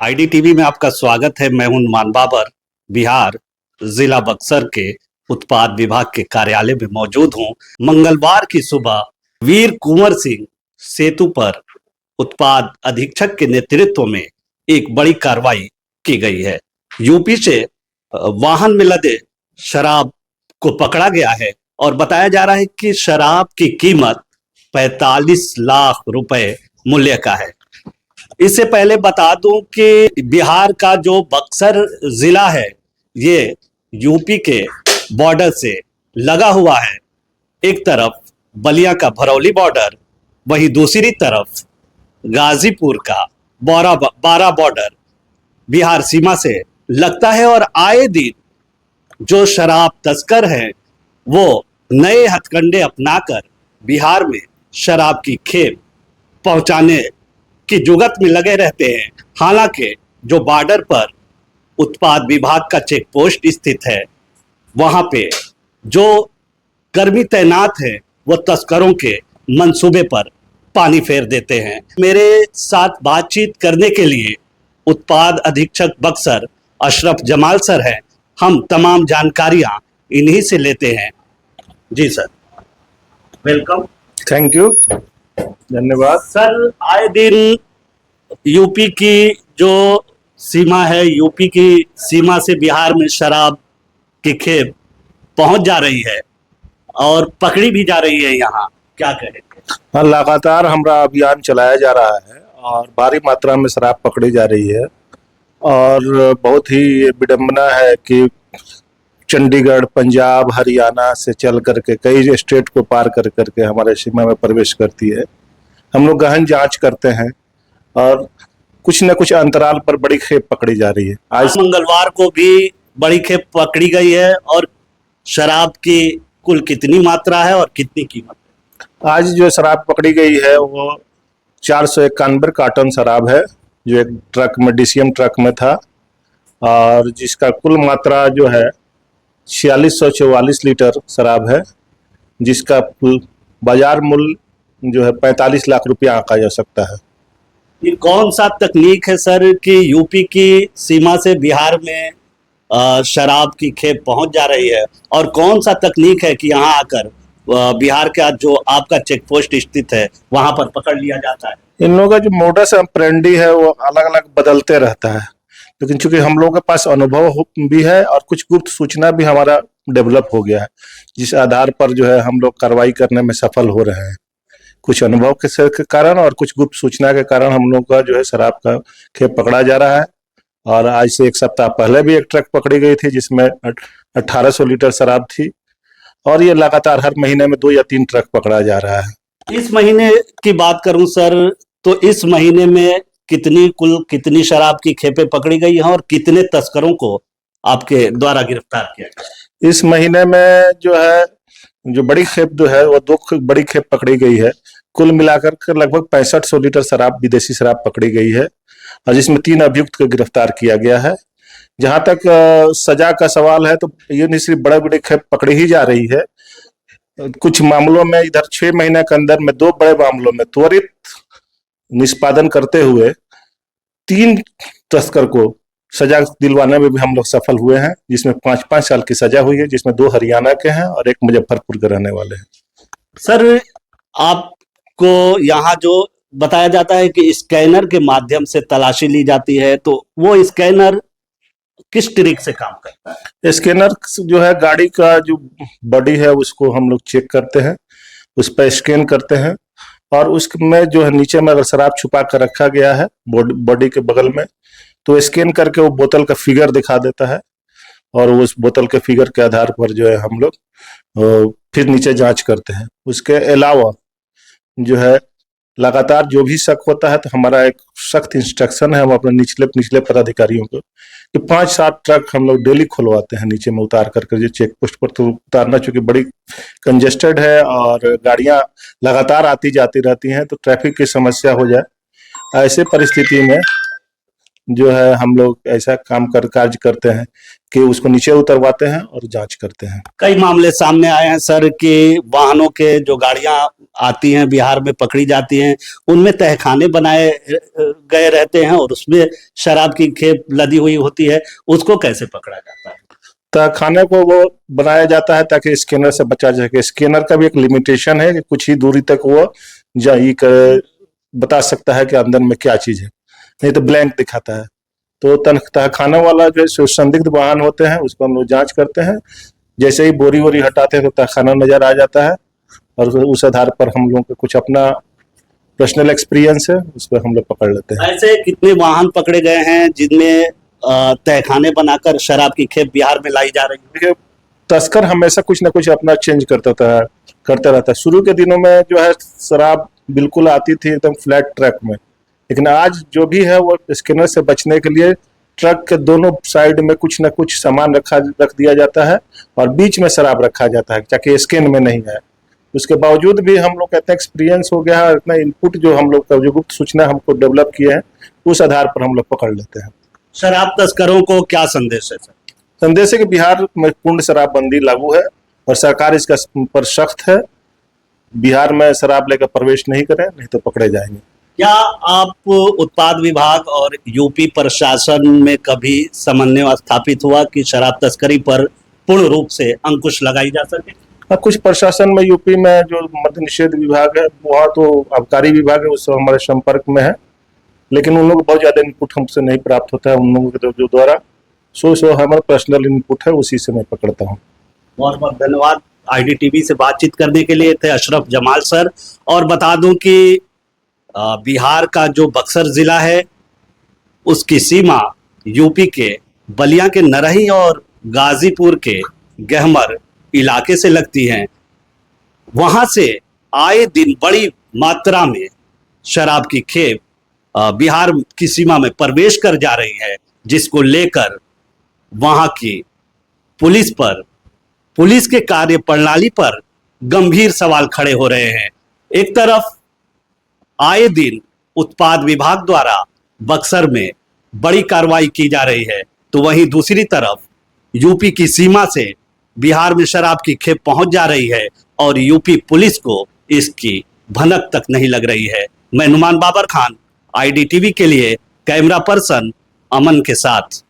आईडीटीवी में आपका स्वागत है। मैं हूं नुमान बाबर, बिहार जिला बक्सर के उत्पाद विभाग के कार्यालय में मौजूद हूं। मंगलवार की सुबह वीर कुंवर सिंह सेतु पर उत्पाद अधीक्षक के नेतृत्व में एक बड़ी कार्रवाई की गई है। यूपी से वाहन में लदे शराब को पकड़ा गया है और बताया जा रहा है कि शराब की कीमत 45 लाख रुपए मूल्य का है। इससे पहले बता दूं कि बिहार का जो बक्सर जिला है ये यूपी के बॉर्डर से लगा हुआ है। एक तरफ बलिया का भरौली बॉर्डर, वहीं दूसरी तरफ गाजीपुर का बारा बॉर्डर बिहार सीमा से लगता है। और आए दिन जो शराब तस्कर हैं वो नए हथकंडे अपनाकर बिहार में शराब की खेप पहुंचाने की जुगत में लगे रहते हैं। हालांकि जो बॉर्डर पर उत्पाद विभाग का चेक पोस्ट स्थित है वहां पे जो कर्मी तैनात है वो तस्करों के मंसूबे पर पानी फेर देते हैं। मेरे साथ बातचीत करने के लिए उत्पाद अधीक्षक बक्सर अशरफ जमाल सर हैं। हम तमाम जानकारियां इन्हीं से लेते हैं। जी सर, वेलकम। थैंक यू, धन्यवाद। सर, आए दिन यूपी की जो सीमा है, यूपी की सीमा से बिहार में शराब की खेप पहुंच जा रही है और पकड़ी भी जा रही है। यहाँ क्या कहेंगे? हाँ, लगातार हमारा अभियान चलाया जा रहा है और भारी मात्रा में शराब पकड़ी जा रही है। और बहुत ही विडंबना है कि चंडीगढ़, पंजाब, हरियाणा से चल करके कई स्टेट को पार कर करके हमारे सीमा में प्रवेश करती है। हम लोग गहन जांच करते हैं और कुछ न कुछ अंतराल पर बड़ी खेप पकड़ी जा रही है। आज मंगलवार को भी बड़ी खेप पकड़ी गई है। और शराब की कुल कितनी मात्रा है और कितनी कीमत है? आज जो शराब पकड़ी गई है वो 491 कार्टन शराब है, जो एक ट्रक में, डीसीएम ट्रक में था, और जिसका कुल मात्रा जो है 4644 लीटर शराब है, जिसका बाजार मूल्य जो है 45 लाख रुपया आंका जा सकता है। ये कौन सा तकनीक है सर कि यूपी की सीमा से बिहार में शराब की खेप पहुंच जा रही है, और कौन सा तकनीक है कि यहाँ आकर बिहार का जो आपका चेक पोस्ट स्थित है वहां पर पकड़ लिया जाता है? इन लोगों का जो मोडस ऑपरेंडी है वो अलग अलग बदलते रहता है, लेकिन चूंकि हम लोगों के पास अनुभव भी है और कुछ गुप्त सूचना भी हमारा डेवलप हो गया है, जिस आधार पर जो है हम लोग कार्रवाई करने में सफल हो रहे हैं। कुछ अनुभव के कारण और कुछ गुप्त सूचना के कारण हम लोग का जो है शराब का खेप पकड़ा जा रहा है। और आज से एक सप्ताह पहले भी एक ट्रक पकड़ी गई थी जिसमें 1800 लीटर शराब थी। और ये लगातार हर महीने में 2 या 3 ट्रक पकड़ा जा रहा है। इस महीने की बात करूं सर, तो इस महीने में कुल कितनी शराब की खेपें पकड़ी गई हैं और कितने तस्करों को आपके द्वारा गिरफ्तार किया गया? इस महीने में जो है जो बड़ी खेप जो है वो 2 बड़ी खेप पकड़ी गई है। कुल मिलाकर के लगभग 6500 लीटर शराब, विदेशी शराब पकड़ी गई है, और जिसमें 3 अभियुक्त को गिरफ्तार किया गया है। जहां तक सजा का सवाल है तो ये नहीं सिर्फ बड़े बड़े खेप पकड़ी ही जा रही है, कुछ मामलों में इधर 6 महीने के अंदर में 2 बड़े मामलों में त्वरित निष्पादन करते हुए 3 तस्कर को सजा दिलवाने में भी हम लोग सफल हुए हैं, जिसमें 5-5 साल की सजा हुई है, जिसमें 2 हरियाणा के हैं और 1 मुजफ्फरपुर के रहने वाले हैं। सर, आपको यहाँ जो बताया जाता है कि स्कैनर के माध्यम से तलाशी ली जाती है, तो वो स्कैनर किस ट्रिक से काम करता है? स्कैनर जो है गाड़ी का जो बॉडी है उसको हम लोग चेक करते हैं, उस पर स्कैन करते हैं, और उसमें जो है नीचे में अगर शराब छुपा कर रखा गया है बॉडी के बगल में, तो स्कैन करके वो बोतल का फिगर दिखा देता है, और उस बोतल के फिगर के आधार पर जो है हम लोग फिर नीचे जांच करते हैं। उसके अलावा जो है लगातार जो भी शक होता है तो हमारा एक सख्त इंस्ट्रक्शन है हम अपने निचले पदाधिकारियों को कि 5-7 ट्रक हम लोग डेली खुलवाते हैं नीचे में उतार करके। जो चेक पोस्ट पर तो उतारना चूंकि बड़ी कंजेस्टेड है और गाड़ियां लगातार आती जाती रहती हैं, तो ट्रैफिक की समस्या हो जाए, ऐसे परिस्थिति में जो है हम लोग ऐसा कार्य करते हैं कि उसको नीचे उतरवाते हैं और जांच करते हैं। कई मामले सामने आए हैं सर कि वाहनों के जो गाड़ियां आती हैं बिहार में पकड़ी जाती हैं उनमें तहखाने बनाए गए रहते हैं और उसमें शराब की खेप लदी हुई होती है, उसको कैसे पकड़ा जाता है? खाने को वो बनाया जाता है ताकि स्कैनर से बचा जा सके। स्कैनर का भी एक लिमिटेशन है कि कुछ ही दूरी तक वो जाई कर बता सकता है कि अंदर में क्या चीज है, नहीं तो ब्लैंक दिखाता है। तो तहखाना वाला जो संदिग्ध वाहन होते हैं उसको हम लोग जांच करते हैं। जैसे ही बोरी वोरी हटाते हैं तो तहखाना नजर आ जाता है और उस आधार पर हम लोगों का कुछ अपना पर्सनल एक्सपीरियंस है, उस पर हम लोग पकड़ लेते हैं। ऐसे कितने वाहन पकड़े गए हैं जिनमें तहखाने बनाकर शराब की खेप बिहार में लाई जा रही है? देखिए, तस्कर हमेशा कुछ ना कुछ अपना चेंज करता रहता है। शुरू के दिनों में जो है शराब बिल्कुल आती थी एकदम फ्लैट ट्रक में, लेकिन आज जो भी है वो स्कैनर से बचने के लिए ट्रक के दोनों साइड में कुछ ना कुछ सामान रख दिया जाता है और बीच में शराब रखा जाता है ताकि स्कैन में नहीं आए। उसके बावजूद भी हम लोग कहते हैं एक्सपीरियंस हो गया है, इतना इनपुट जो हम लोग का जो गुप्त सूचना हमको डेवलप किए हैं उस आधार पर हम लोग पकड़ लेते हैं। शराब तस्करों को क्या संदेश है सर? संदेश है कि बिहार में पूर्ण शराबबंदी लागू है और सरकार इसका पर सख्त है। बिहार में शराब लेकर प्रवेश नहीं करें, नहीं तो पकड़े जाएंगे। क्या आप उत्पाद विभाग और यूपी प्रशासन में कभी समन्वय स्थापित हुआ कि शराब तस्करी पर पूर्ण रूप से अंकुश लगाई जा सके? कुछ प्रशासन में यूपी में जो मद्य निषेध विभाग है वहाँ तो आबकारी विभाग है, उससे हमारे संपर्क में है, लेकिन उन लोगों को बहुत ज्यादा इनपुट हमसे नहीं प्राप्त होता है। उन लोगों के जो द्वारा सो हमारा पर्सनल इनपुट है, उसी से मैं पकड़ता हूँ। बहुत बहुत धन्यवाद। आईडीटीवी से बातचीत करने के लिए थे अशरफ जमाल सर। और बता दूं कि बिहार का जो बक्सर जिला है उसकी सीमा यूपी के बलिया के नरही और गाजीपुर के गहमर इलाके से लगती है। वहां से आए दिन बड़ी मात्रा में शराब की खेप बिहार की सीमा में प्रवेश कर जा रही है, जिसको लेकर वहां की पुलिस के कार्य प्रणाली पर गंभीर सवाल खड़े हो रहे हैं। एक तरफ आए दिन उत्पाद विभाग द्वारा बक्सर में बड़ी कार्रवाई की जा रही है, तो वहीं दूसरी तरफ यूपी की सीमा से बिहार में शराब की खेप पहुंच जा रही है और यूपी पुलिस को इसकी भनक तक नहीं लग रही है। मैं नुमान बाबर खान, आईडीटीवी के लिए कैमरा पर्सन अमन के साथ।